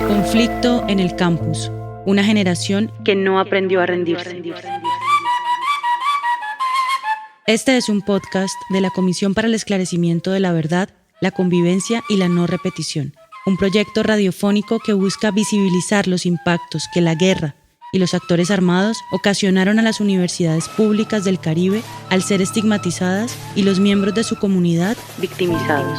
Conflicto en el campus. Una generación que no aprendió a rendirse. Este es un podcast de la Comisión para el Esclarecimiento de la Verdad, la Convivencia y la No Repetición, un proyecto radiofónico que busca visibilizar los impactos que la guerra y los actores armados ocasionaron a las universidades públicas del Caribe al ser estigmatizadas y los miembros de su comunidad victimizados.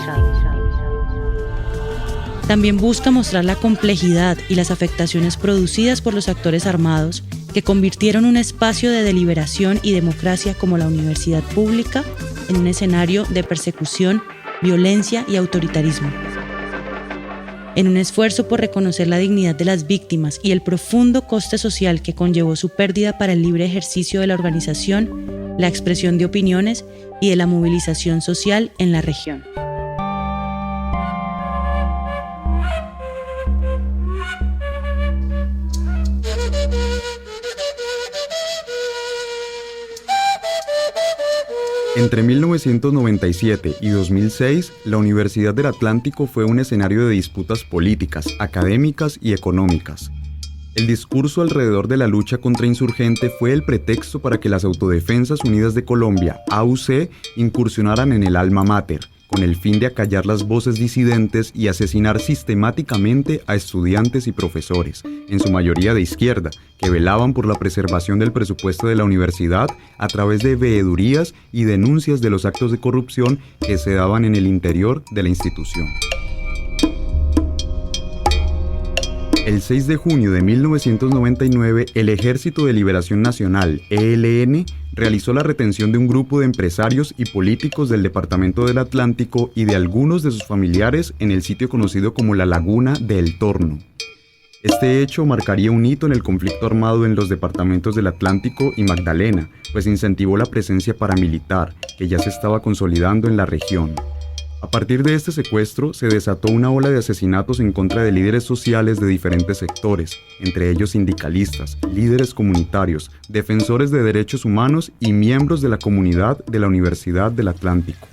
También busca mostrar la complejidad y las afectaciones producidas por los actores armados que convirtieron un espacio de deliberación y democracia como la universidad pública en un escenario de persecución, violencia y autoritarismo. En un esfuerzo por reconocer la dignidad de las víctimas y el profundo coste social que conllevó su pérdida para el libre ejercicio de la organización, la expresión de opiniones y de la movilización social en la región. Entre 1997 y 2006, la Universidad del Atlántico fue un escenario de disputas políticas, académicas y económicas. El discurso alrededor de la lucha contra insurgente fue el pretexto para que las Autodefensas Unidas de Colombia, AUC, incursionaran en el alma mater, con el fin de acallar las voces disidentes y asesinar sistemáticamente a estudiantes y profesores, en su mayoría de izquierda, que velaban por la preservación del presupuesto de la universidad a través de veedurías y denuncias de los actos de corrupción que se daban en el interior de la institución. El 6 de junio de 1999, el Ejército de Liberación Nacional, ELN, realizó la retención de un grupo de empresarios y políticos del Departamento del Atlántico y de algunos de sus familiares en el sitio conocido como la Laguna de El Torno. Este hecho marcaría un hito en el conflicto armado en los departamentos del Atlántico y Magdalena, pues incentivó la presencia paramilitar, que ya se estaba consolidando en la región. A partir de este secuestro, se desató una ola de asesinatos en contra de líderes sociales de diferentes sectores, entre ellos sindicalistas, líderes comunitarios, defensores de derechos humanos y miembros de la comunidad de la Universidad del Atlántico.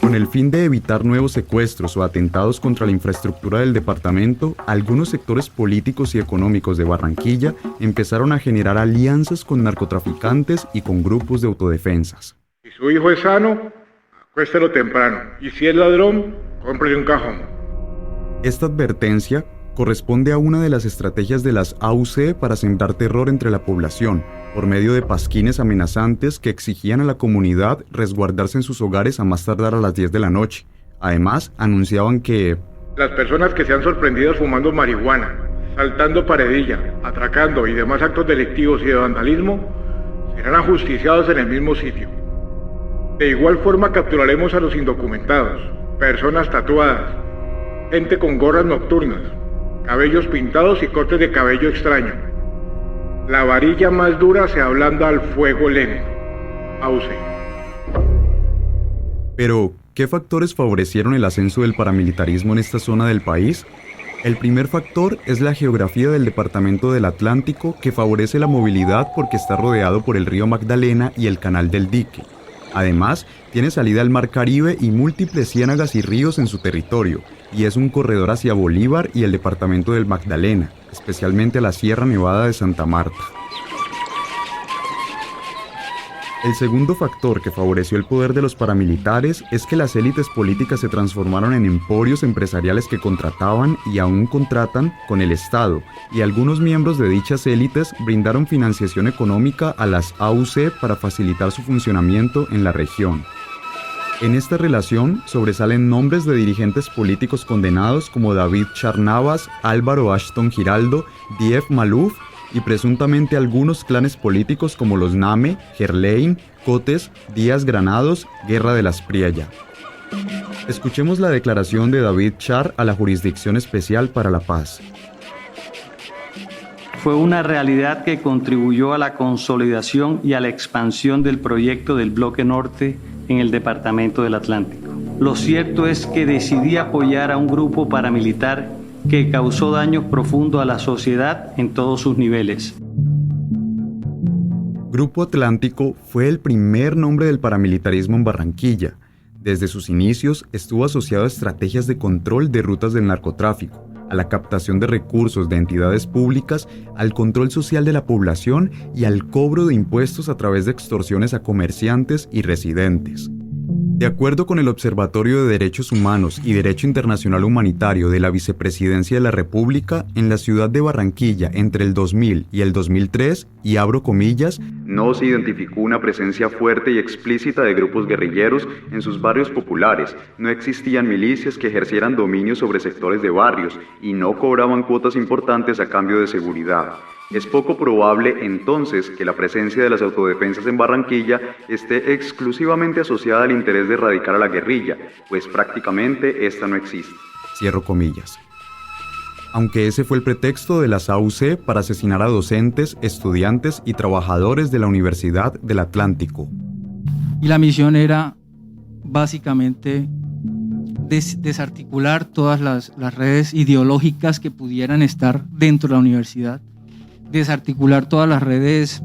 Con el fin de evitar nuevos secuestros o atentados contra la infraestructura del departamento, algunos sectores políticos y económicos de Barranquilla empezaron a generar alianzas con narcotraficantes y con grupos de autodefensas. Si su hijo es sano, acuéstelo temprano, y si es ladrón, cómprele un cajón. Esta advertencia corresponde a una de las estrategias de las AUC para sembrar terror entre la población, por medio de pasquines amenazantes que exigían a la comunidad resguardarse en sus hogares a más tardar a las 10 de la noche. Además, anunciaban que las personas que sean sorprendidas fumando marihuana, saltando paredilla, atracando y demás actos delictivos y de vandalismo, serán ajusticiados en el mismo sitio. De igual forma capturaremos a los indocumentados, personas tatuadas, gente con gorras nocturnas, cabellos pintados y cortes de cabello extraño. La varilla más dura se ablanda al fuego lento. AUC. Pero, ¿qué factores favorecieron el ascenso del paramilitarismo en esta zona del país? El primer factor es la geografía del Departamento del Atlántico, que favorece la movilidad porque está rodeado por el río Magdalena y el Canal del Dique. Además, tiene salida al Mar Caribe y múltiples ciénagas y ríos en su territorio, y es un corredor hacia Bolívar y el departamento del Magdalena, especialmente a la Sierra Nevada de Santa Marta. El segundo factor que favoreció el poder de los paramilitares es que las élites políticas se transformaron en emporios empresariales que contrataban y aún contratan con el Estado, y algunos miembros de dichas élites brindaron financiación económica a las AUC para facilitar su funcionamiento en la región. En esta relación sobresalen nombres de dirigentes políticos condenados como David Char Navas, Álvaro Ashton Giraldo, Dief Malouf y presuntamente algunos clanes políticos como los Name, Gerlain, Cotes, Díaz Granados, Guerra de las Priella. Escuchemos la declaración de David Char a la Jurisdicción Especial para la Paz. Fue una realidad que contribuyó a la consolidación y a la expansión del proyecto del Bloque Norte en el Departamento del Atlántico. Lo cierto es que decidí apoyar a un grupo paramilitar que causó daños profundos a la sociedad en todos sus niveles. Grupo Atlántico fue el primer nombre del paramilitarismo en Barranquilla. Desde sus inicios estuvo asociado a estrategias de control de rutas del narcotráfico, a la captación de recursos de entidades públicas, al control social de la población y al cobro de impuestos a través de extorsiones a comerciantes y residentes. De acuerdo con el Observatorio de Derechos Humanos y Derecho Internacional Humanitario de la Vicepresidencia de la República, en la ciudad de Barranquilla entre el 2000 y el 2003, y abro comillas, no se identificó una presencia fuerte y explícita de grupos guerrilleros en sus barrios populares, no existían milicias que ejercieran dominio sobre sectores de barrios y no cobraban cuotas importantes a cambio de seguridad. Es poco probable, entonces, que la presencia de las autodefensas en Barranquilla esté exclusivamente asociada al interés de erradicar a la guerrilla, pues prácticamente esta no existe. Cierro comillas. Aunque ese fue el pretexto de las AUC para asesinar a docentes, estudiantes y trabajadores de la Universidad del Atlántico. Y la misión era, básicamente, desarticular todas las redes ideológicas que pudieran estar dentro de la universidad, desarticular todas las redes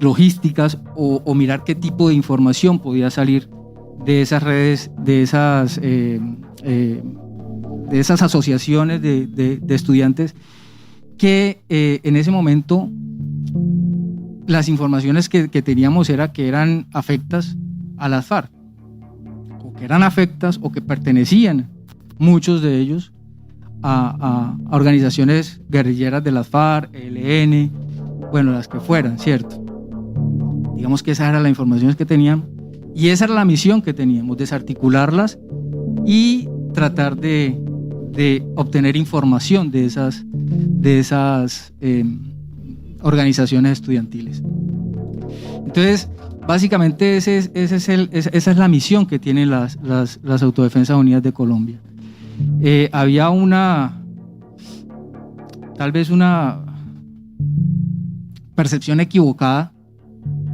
logísticas o mirar qué tipo de información podía salir de esas redes, de esas asociaciones de estudiantes que en ese momento las informaciones que teníamos era que eran afectas a las FARC, o que eran afectas o que pertenecían muchos de ellos a organizaciones guerrilleras de las FARC, ELN, bueno, las que fueran, ¿cierto? Digamos que esa era la información que tenían y esa era la misión que teníamos, desarticularlas y tratar de obtener información de esas organizaciones estudiantiles. Entonces, básicamente esa es la misión que tienen las Autodefensas Unidas de Colombia. Había tal vez una percepción equivocada,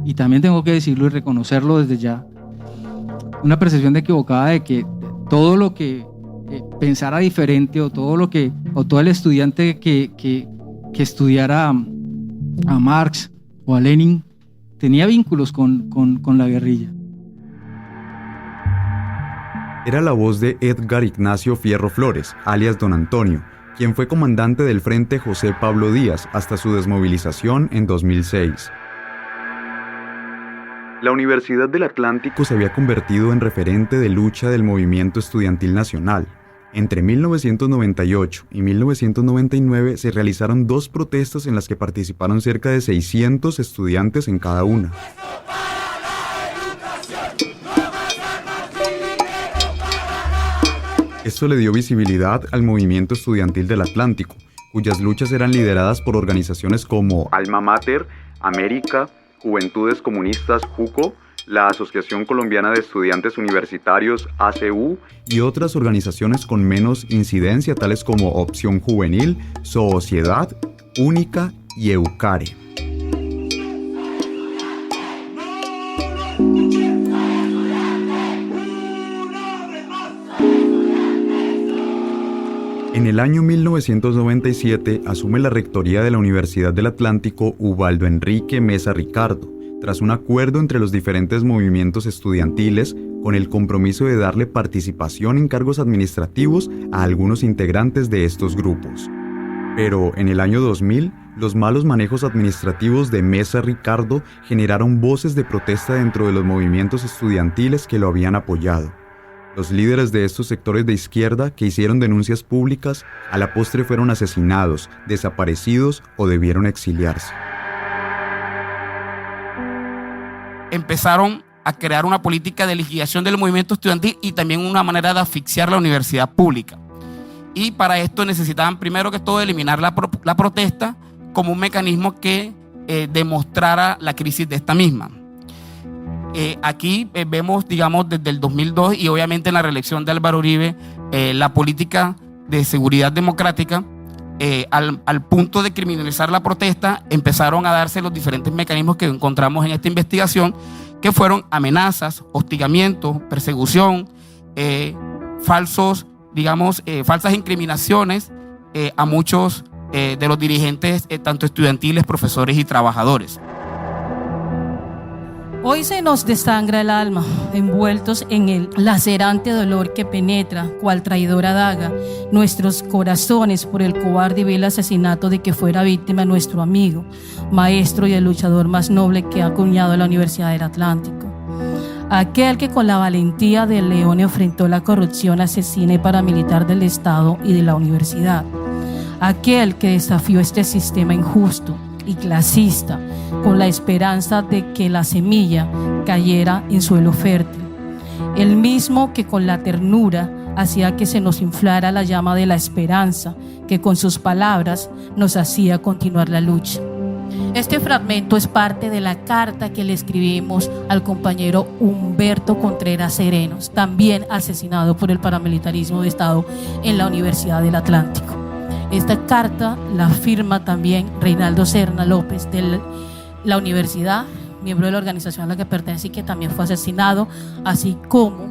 y también tengo que decirlo y reconocerlo desde ya, una percepción equivocada de que todo lo que pensara diferente o todo el estudiante que estudiara a Marx o a Lenin tenía vínculos con la guerrilla. Era la voz de Edgar Ignacio Fierro Flores, alias Don Antonio, quien fue comandante del Frente José Pablo Díaz hasta su desmovilización en 2006. La Universidad del Atlántico se había convertido en referente de lucha del movimiento estudiantil nacional. Entre 1998 y 1999 se realizaron 2 protestas en las que participaron cerca de 600 estudiantes en cada una. Esto le dio visibilidad al movimiento estudiantil del Atlántico, cuyas luchas eran lideradas por organizaciones como Alma Mater, América, Juventudes Comunistas JUCO, la Asociación Colombiana de Estudiantes Universitarios ACU y otras organizaciones con menos incidencia tales como Opción Juvenil, Sociedad, Única y Eucare. En el año 1997 asume la rectoría de la Universidad del Atlántico Ubaldo Enrique Mesa Ricardo, tras un acuerdo entre los diferentes movimientos estudiantiles con el compromiso de darle participación en cargos administrativos a algunos integrantes de estos grupos. Pero en el año 2000, los malos manejos administrativos de Mesa Ricardo generaron voces de protesta dentro de los movimientos estudiantiles que lo habían apoyado. Los líderes de estos sectores de izquierda que hicieron denuncias públicas, a la postre fueron asesinados, desaparecidos o debieron exiliarse. Empezaron a crear una política de liquidación del movimiento estudiantil y también una manera de asfixiar la universidad pública. Y para esto necesitaban primero que todo eliminar la protesta como un mecanismo que demostrara la crisis de esta misma. Aquí vemos, digamos, desde el 2002 y obviamente en la reelección de Álvaro Uribe, la política de seguridad democrática, al punto de criminalizar la protesta, empezaron a darse los diferentes mecanismos que encontramos en esta investigación, que fueron amenazas, hostigamiento, persecución, falsas incriminaciones a muchos de los dirigentes, tanto estudiantiles, profesores y trabajadores. Hoy se nos desangra el alma, envueltos en el lacerante dolor que penetra, cual traidora daga, nuestros corazones por el cobarde y vil asesinato de que fuera víctima nuestro amigo, maestro y el luchador más noble que ha acuñado la Universidad del Atlántico. Aquel que con la valentía del león enfrentó la corrupción asesina y paramilitar del Estado y de la universidad. Aquel que desafió este sistema injusto y clasista con la esperanza de que la semilla cayera en suelo fértil. El mismo que con la ternura hacía que se nos inflara la llama de la esperanza, que con sus palabras nos hacía continuar la lucha. Este fragmento es parte de la carta que le escribimos al compañero Humberto Contreras Serenos, también asesinado por el paramilitarismo de Estado en la Universidad del Atlántico. Esta carta la firma también Reinaldo Serna López de la universidad, miembro de la organización a la que pertenece y que también fue asesinado, así como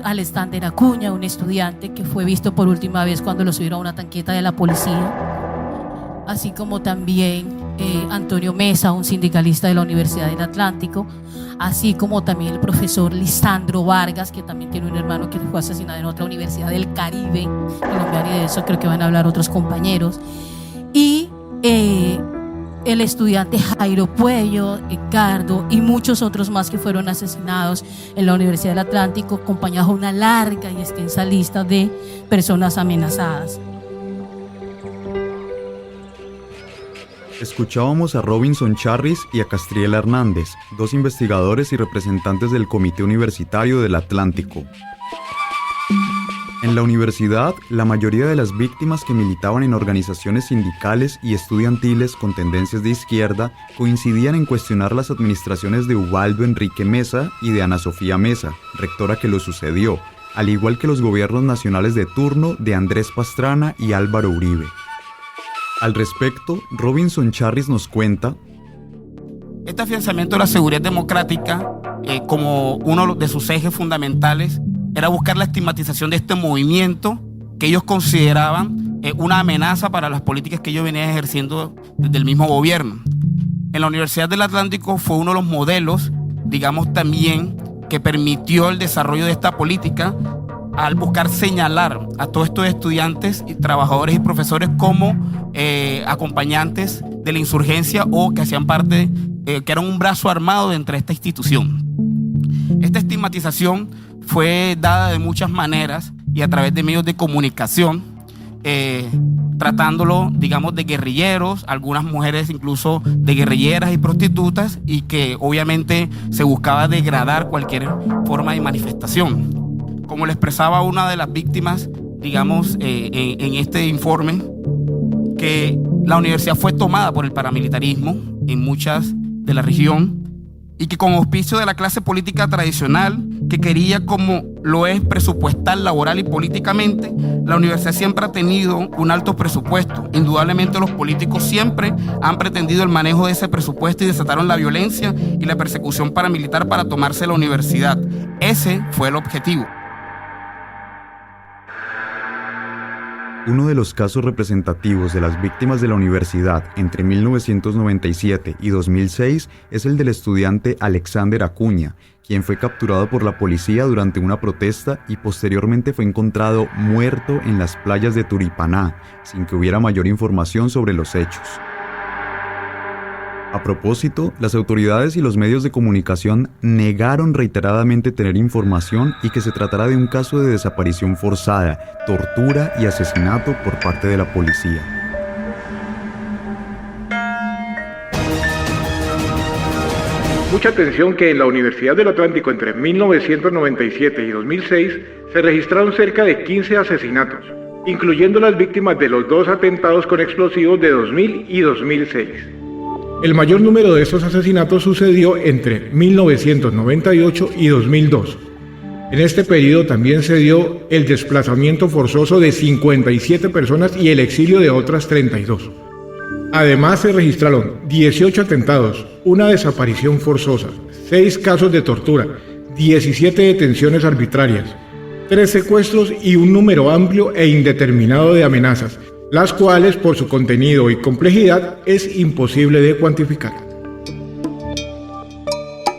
Alexander Acuña, un estudiante que fue visto por última vez cuando lo subieron a una tanqueta de la policía, así como también Antonio Mesa, un sindicalista de la Universidad del Atlántico, así como también el profesor Lisandro Vargas, que también tiene un hermano que fue asesinado en otra universidad del Caribe colombiano, y de eso creo que van a hablar otros compañeros, y el estudiante Jairo Puello, Ricardo y muchos otros más que fueron asesinados en la Universidad del Atlántico, acompañados de una larga y extensa lista de personas amenazadas. Escuchábamos a Robinson Charris y a Castriel Hernández, dos investigadores y representantes del Comité Universitario del Atlántico. En la universidad, la mayoría de las víctimas que militaban en organizaciones sindicales y estudiantiles con tendencias de izquierda coincidían en cuestionar las administraciones de Ubaldo Enrique Mesa y de Ana Sofía Mesa, rectora que lo sucedió, al igual que los gobiernos nacionales de turno de Andrés Pastrana y Álvaro Uribe. Al respecto, Robinson Charris nos cuenta: este afianzamiento de la seguridad democrática, como uno de sus ejes fundamentales, era buscar la estigmatización de este movimiento que ellos consideraban una amenaza para las políticas que ellos venían ejerciendo desde el mismo gobierno. En la Universidad del Atlántico fue uno de los modelos, digamos también, que permitió el desarrollo de esta política al buscar señalar a todos estos estudiantes y trabajadores y profesores como acompañantes de la insurgencia o que hacían parte, que eran un brazo armado dentro de esta institución. Esta estigmatización fue dada de muchas maneras y a través de medios de comunicación, tratándolo, digamos, de guerrilleros, algunas mujeres incluso de guerrilleras y prostitutas, y que obviamente se buscaba degradar cualquier forma de manifestación. Como le expresaba una de las víctimas, digamos, en este informe, que la universidad fue tomada por el paramilitarismo en muchas de la región y que con auspicio de la clase política tradicional, que quería, como lo es, presupuestar laboral y políticamente, la universidad siempre ha tenido un alto presupuesto. Indudablemente los políticos siempre han pretendido el manejo de ese presupuesto y desataron la violencia y la persecución paramilitar para tomarse la universidad. Ese fue el objetivo. Uno de los casos representativos de las víctimas de la universidad entre 1997 y 2006 es el del estudiante Alexander Acuña, quien fue capturado por la policía durante una protesta y posteriormente fue encontrado muerto en las playas de Turipaná, sin que hubiera mayor información sobre los hechos. A propósito, las autoridades y los medios de comunicación negaron reiteradamente tener información y que se tratara de un caso de desaparición forzada, tortura y asesinato por parte de la policía. Mucha atención que en la Universidad del Atlántico entre 1997 y 2006 se registraron cerca de 15 asesinatos, incluyendo las víctimas de los dos atentados con explosivos de 2000 y 2006. El mayor número de estos asesinatos sucedió entre 1998 y 2002. En este periodo también se dio el desplazamiento forzoso de 57 personas y el exilio de otras 32. Además se registraron 18 atentados, una desaparición forzosa, 6 casos de tortura, 17 detenciones arbitrarias, 3 secuestros y un número amplio e indeterminado de amenazas, las cuales por su contenido y complejidad es imposible de cuantificar.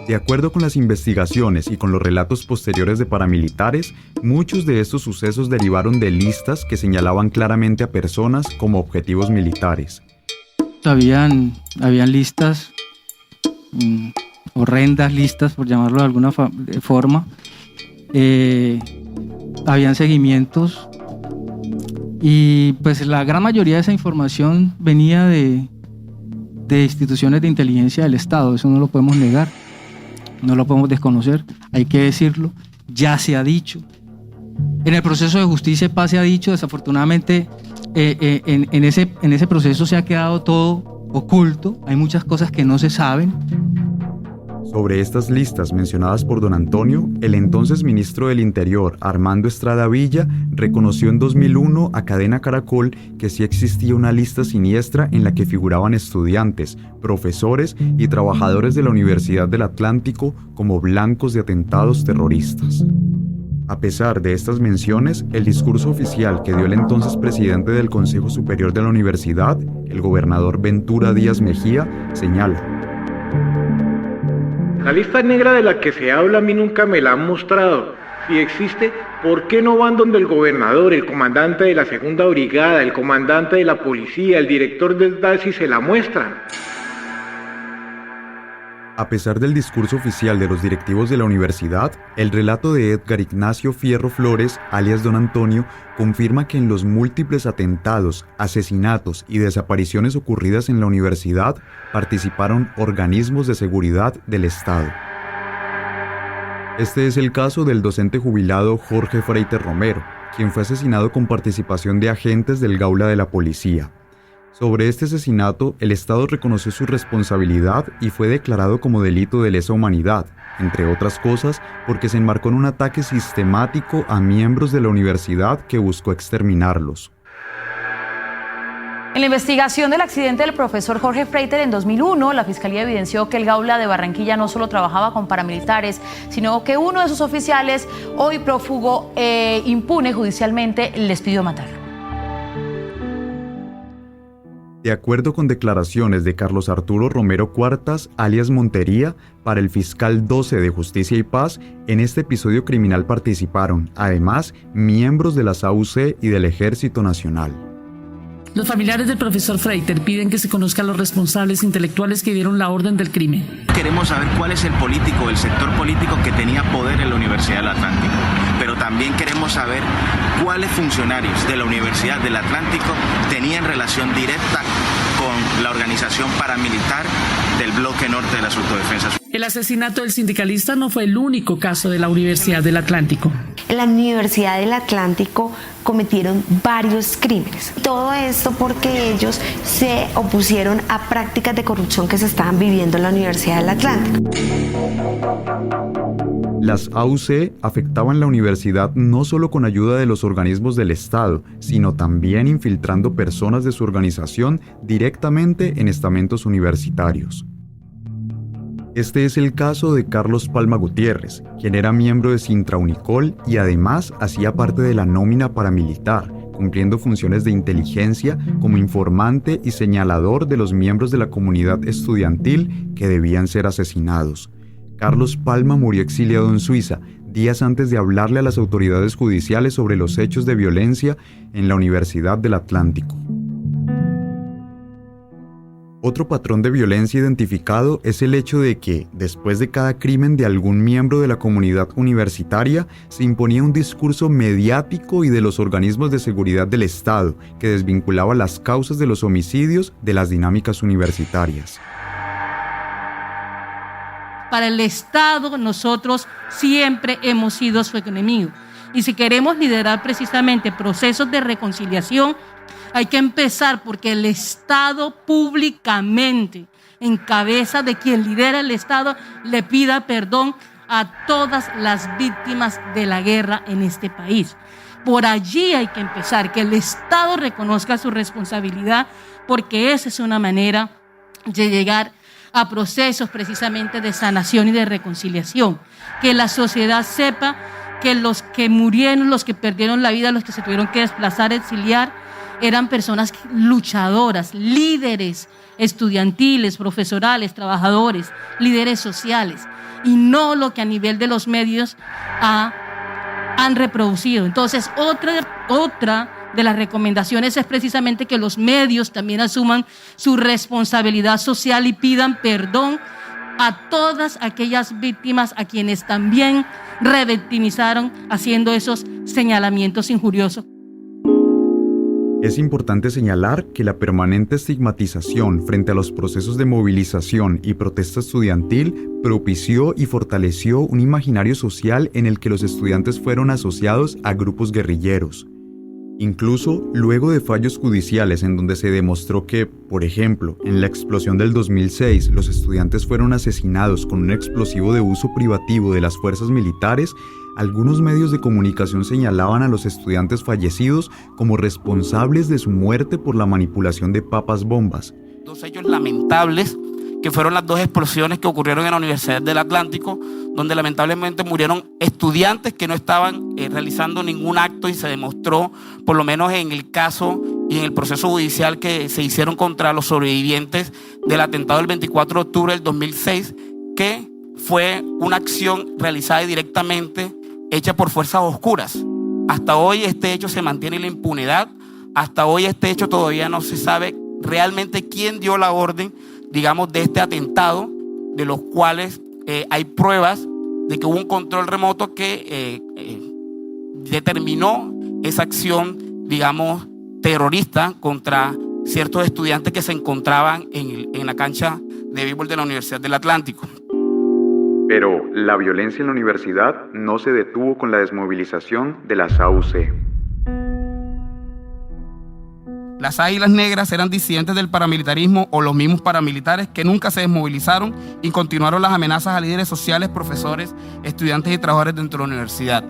De acuerdo con las investigaciones y con los relatos posteriores de paramilitares, muchos de estos sucesos derivaron de listas que señalaban claramente a personas como objetivos militares. Habían listas, horrendas listas, por llamarlo de alguna forma. Habían seguimientos y pues la gran mayoría de esa información venía de instituciones de inteligencia del Estado. Eso no lo podemos negar, no lo podemos desconocer, hay que decirlo. Ya se ha dicho. En el proceso de justicia y paz se ha dicho, desafortunadamente en ese proceso se ha quedado todo oculto, hay muchas cosas que no se saben. Sobre estas listas mencionadas por don Antonio, el entonces ministro del Interior, Armando Estrada Villa, reconoció en 2001 a Cadena Caracol que sí existía una lista siniestra en la que figuraban estudiantes, profesores y trabajadores de la Universidad del Atlántico como blancos de atentados terroristas. A pesar de estas menciones, el discurso oficial que dio el entonces presidente del Consejo Superior de la Universidad, el gobernador Ventura Díaz Mejía, señala: la lista negra de la que se habla a mí nunca me la han mostrado. Si existe, ¿por qué no van donde el gobernador, el comandante de la segunda brigada, el comandante de la policía, el director del DAS y se la muestran? A pesar del discurso oficial de los directivos de la universidad, el relato de Edgar Ignacio Fierro Flores, alias Don Antonio, confirma que en los múltiples atentados, asesinatos y desapariciones ocurridas en la universidad participaron organismos de seguridad del Estado. Este es el caso del docente jubilado Jorge Freiter Romero, quien fue asesinado con participación de agentes del Gaula de la Policía. Sobre este asesinato, el Estado reconoció su responsabilidad y fue declarado como delito de lesa humanidad, entre otras cosas porque se enmarcó en un ataque sistemático a miembros de la universidad que buscó exterminarlos. En la investigación del accidente del profesor Jorge Freiter en 2001, la Fiscalía evidenció que el Gaula de Barranquilla no solo trabajaba con paramilitares, sino que uno de sus oficiales, hoy prófugo impune judicialmente, les pidió matar. De acuerdo con declaraciones de Carlos Arturo Romero Cuartas, alias Montería, para el fiscal 12 de Justicia y Paz, en este episodio criminal participaron, además, miembros de las AUC y del Ejército Nacional. Los familiares del profesor Freiter piden que se conozcan los responsables intelectuales que dieron la orden del crimen. Queremos saber cuál es el político, el sector político que tenía poder en la Universidad del Atlántico, pero también queremos saber cuáles funcionarios de la Universidad del Atlántico tenían relación directa con la organización paramilitar del bloque norte de las autodefensas. El asesinato del sindicalista no fue el único caso de la Universidad del Atlántico. En la Universidad del Atlántico cometieron varios crímenes. Todo esto porque ellos se opusieron a prácticas de corrupción que se estaban viviendo en la Universidad del Atlántico. Las AUC afectaban la universidad no solo con ayuda de los organismos del Estado, sino también infiltrando personas de su organización directamente en estamentos universitarios. Este es el caso de Carlos Palma Gutiérrez, quien era miembro de Sintra Unicol y además hacía parte de la nómina paramilitar, cumpliendo funciones de inteligencia como informante y señalador de los miembros de la comunidad estudiantil que debían ser asesinados. Carlos Palma murió exiliado en Suiza, días antes de hablarle a las autoridades judiciales sobre los hechos de violencia en la Universidad del Atlántico. Otro patrón de violencia identificado es el hecho de que, después de cada crimen de algún miembro de la comunidad universitaria, se imponía un discurso mediático y de los organismos de seguridad del Estado que desvinculaba las causas de los homicidios de las dinámicas universitarias. Para el Estado, nosotros siempre hemos sido su enemigo. Y si queremos liderar precisamente procesos de reconciliación, hay que empezar porque el Estado públicamente, en cabeza de quien lidera el Estado, le pida perdón a todas las víctimas de la guerra en este país. Por allí hay que empezar, que el Estado reconozca su responsabilidad, porque esa es una manera de llegar a procesos precisamente de sanación y de reconciliación. Que la sociedad sepa que los que murieron, los que perdieron la vida, los que se tuvieron que desplazar, exiliar, eran personas luchadoras, líderes estudiantiles, profesorales, trabajadores, líderes sociales. y no lo que a nivel de los medios han reproducido. Entonces, otra de las recomendaciones es precisamente que los medios también asuman su responsabilidad social y pidan perdón a todas aquellas víctimas a quienes también revictimizaron haciendo esos señalamientos injuriosos. Es importante señalar que la permanente estigmatización frente a los procesos de movilización y protesta estudiantil propició y fortaleció un imaginario social en el que los estudiantes fueron asociados a grupos guerrilleros. Incluso luego de fallos judiciales en donde se demostró que, por ejemplo, en la explosión del 2006 los estudiantes fueron asesinados con un explosivo de uso privativo de las fuerzas militares, algunos medios de comunicación señalaban a los estudiantes fallecidos como responsables de su muerte por la manipulación de papas bombas. Dos hechos lamentables que fueron las dos explosiones que ocurrieron en la Universidad del Atlántico, donde lamentablemente murieron estudiantes que no estaban realizando ningún acto, y se demostró, por lo menos en el caso y en el proceso judicial que se hicieron contra los sobrevivientes del atentado del 24 de octubre del 2006, que fue una acción realizada directamente hecha por fuerzas oscuras. Hasta hoy este hecho se mantiene en la impunidad. Hasta hoy este hecho todavía no se sabe realmente quién dio la orden, digamos, de este atentado, de los cuales hay pruebas de que hubo un control remoto que determinó esa acción, digamos, terrorista contra ciertos estudiantes que se encontraban en la cancha de béisbol de la Universidad del Atlántico. Pero la violencia en la universidad no se detuvo con la desmovilización de las AUC. Las Águilas Negras eran disidentes del paramilitarismo o los mismos paramilitares que nunca se desmovilizaron y continuaron las amenazas a líderes sociales, profesores, estudiantes y trabajadores dentro de la universidad.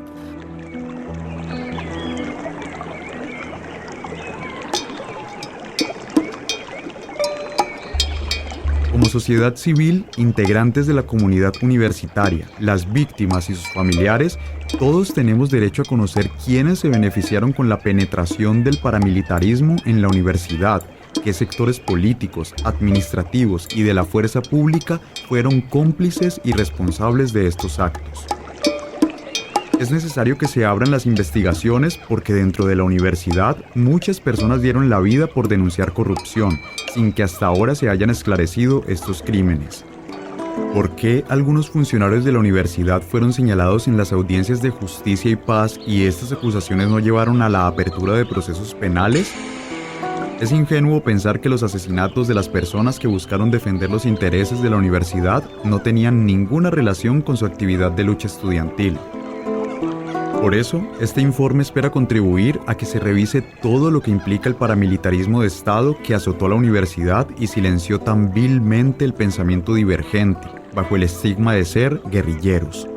Como sociedad civil, integrantes de la comunidad universitaria, las víctimas y sus familiares, todos tenemos derecho a conocer quiénes se beneficiaron con la penetración del paramilitarismo en la universidad, qué sectores políticos, administrativos y de la fuerza pública fueron cómplices y responsables de estos actos. Es necesario que se abran las investigaciones porque dentro de la universidad muchas personas dieron la vida por denunciar corrupción, sin que hasta ahora se hayan esclarecido estos crímenes. ¿Por qué algunos funcionarios de la universidad fueron señalados en las audiencias de justicia y paz y estas acusaciones no llevaron a la apertura de procesos penales? Es ingenuo pensar que los asesinatos de las personas que buscaron defender los intereses de la universidad no tenían ninguna relación con su actividad de lucha estudiantil. Por eso, este informe espera contribuir a que se revise todo lo que implica el paramilitarismo de Estado que azotó a la universidad y silenció tan vilmente el pensamiento divergente, bajo el estigma de ser guerrilleros.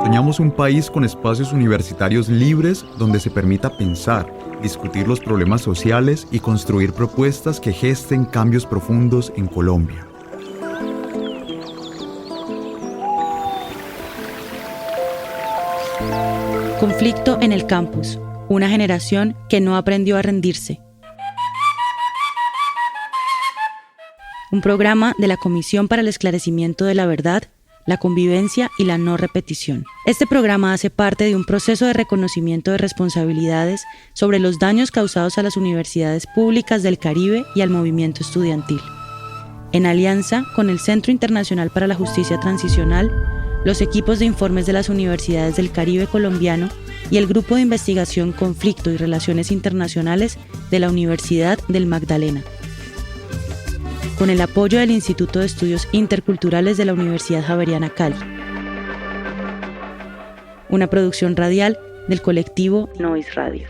Soñamos un país con espacios universitarios libres donde se permita pensar, discutir los problemas sociales y construir propuestas que gesten cambios profundos en Colombia. Conflicto en el campus. Una generación que no aprendió a rendirse. Un programa de la Comisión para el Esclarecimiento de la Verdad, la Convivencia y la No Repetición. Este programa hace parte de un proceso de reconocimiento de responsabilidades sobre los daños causados a las universidades públicas del Caribe y al movimiento estudiantil. En alianza con el Centro Internacional para la Justicia Transicional, los equipos de informes de las universidades del Caribe colombiano y el Grupo de Investigación Conflicto y Relaciones Internacionales de la Universidad del Magdalena. Con el apoyo del Instituto de Estudios Interculturales de la Universidad Javeriana Cali. Una producción radial del colectivo Noise Radio.